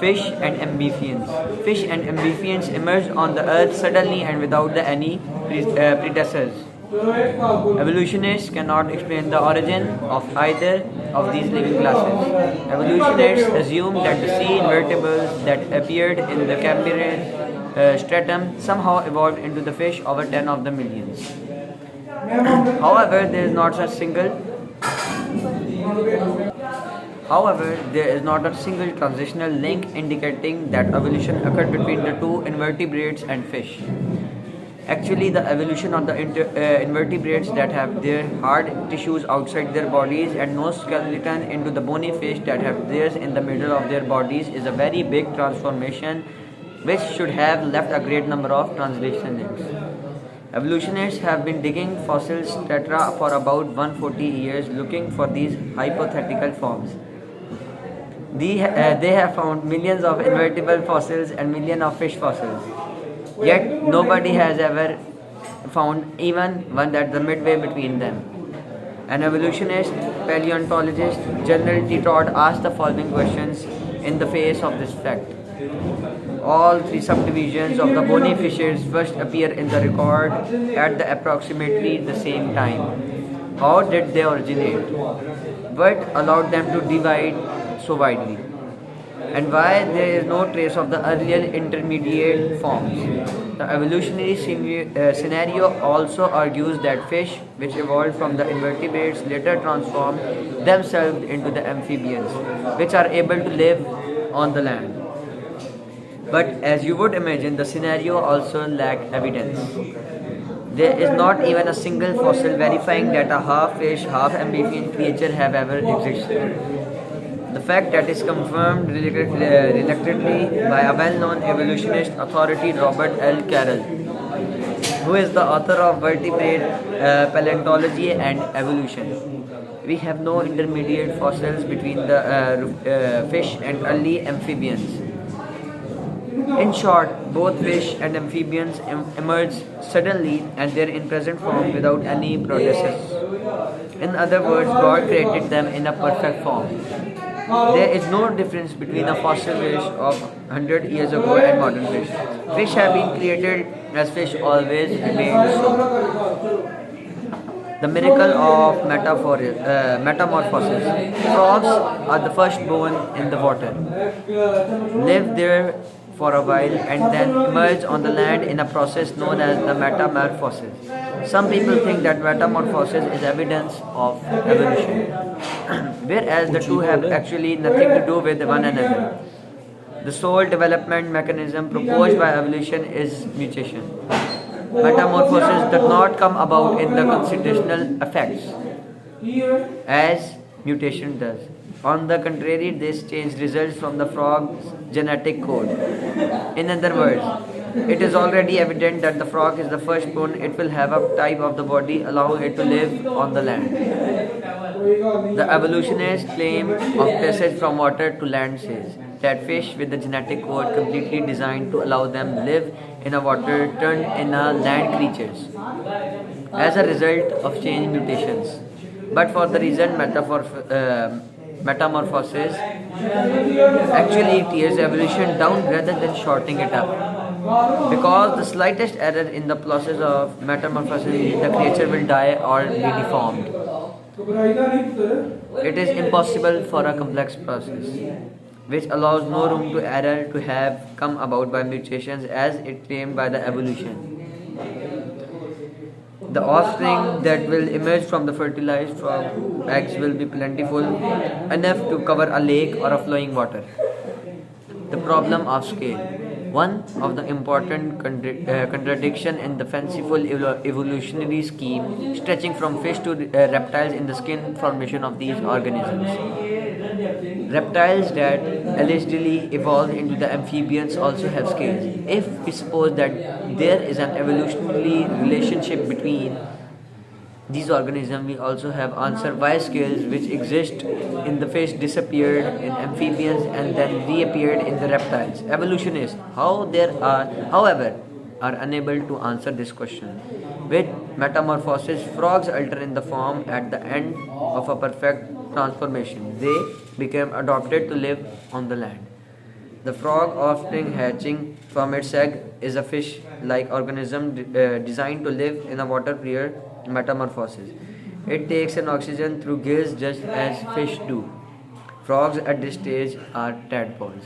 Fish and amphibians. Fish and amphibians emerged on the earth suddenly and without any predecessors. Evolutionists cannot explain the origin of either of these living classes. Evolutionists assume that the sea invertebrates that appeared in the Cambrian stratum somehow evolved into the fish over 10 of the millions. However, there is not a single However, there is not a single transitional link indicating that evolution occurred between the two invertebrates and fish. Actually, the evolution of the invertebrates that have their hard tissues outside their bodies and no skeleton into the bony fish that have theirs in the middle of their bodies is a very big transformation which should have left a great number of translation links. Evolutionists have been digging fossils tetra for about 140 years looking for these hypothetical forms. They have found millions of invertebrate fossils and millions of fish fossils. Yet nobody has ever found even one that's the midway between them. An evolutionist, paleontologist, General T. Todd asked the following questions in the face of this fact. All three subdivisions of the bony fishes first appear in the record at the approximately the same time. How did they originate? What allowed them to divide so widely? And why there is no trace of the earlier intermediate forms. The evolutionary scenario also argues that fish, which evolved from the invertebrates, later transformed themselves into the amphibians, which are able to live on the land. But as you would imagine, the scenario also lacks evidence. There is not even a single fossil verifying that a half fish, half amphibian creature have ever existed. The fact that is confirmed reluctantly by a well-known evolutionist authority, Robert L. Carroll, who is the author of Vertebrate Paleontology and Evolution. We have no intermediate fossils between the fish and early amphibians. In short, both fish and amphibians emerge suddenly and they are in present form without any predecessors. In other words, God created them in a perfect form. There is no difference between a fossil fish of 100 years ago and modern fish. Fish have been created as fish always remained so. The miracle of metamorphosis. Frogs are the first born in the water, live there for a while and then emerge on the land in a process known as the metamorphosis. Some people think that metamorphosis is evidence of evolution, whereas the two have actually nothing to do with one another. The sole development mechanism proposed by evolution is mutation. Metamorphosis does not come about in the constitutional effects as mutation does. On the contrary, this change results from the frog's genetic code. In other words, it is already evident that the frog is the firstborn. It will have a type of the body allowing it to live on the land. The evolutionist claim of passage from water to land says that fish with the genetic code completely designed to allow them live in a water turned in a land creatures as a result of change mutations. But for the reason metamorphosis actually tears evolution down rather than shortening it up. Because the slightest error in the process of metamorphosis, the creature will die or be deformed. It is impossible for a complex process, which allows no room to error to have come about by mutations as it claimed by the evolution. The offspring that will emerge from the fertilized frog eggs will be plentiful enough to cover a lake or a flowing water. The problem of scale. One of the important contradiction in the fanciful evolutionary scheme stretching from fish to reptiles in the skin formation of these organisms. Reptiles that allegedly evolved into the amphibians also have scales. If we suppose that there is an evolutionary relationship between these organisms, we also have answered why scales which exist in the fish disappeared in amphibians and then reappeared in the reptiles. Evolutionists, however, are unable to answer this question. With metamorphosis, frogs alter in the form at the end of a perfect transformation. They became adopted to live on the land. The frog, often hatching from its egg, is a fish like organism designed to live in a water prior metamorphosis. It takes in oxygen through gills just as fish do. Frogs at this stage are tadpoles.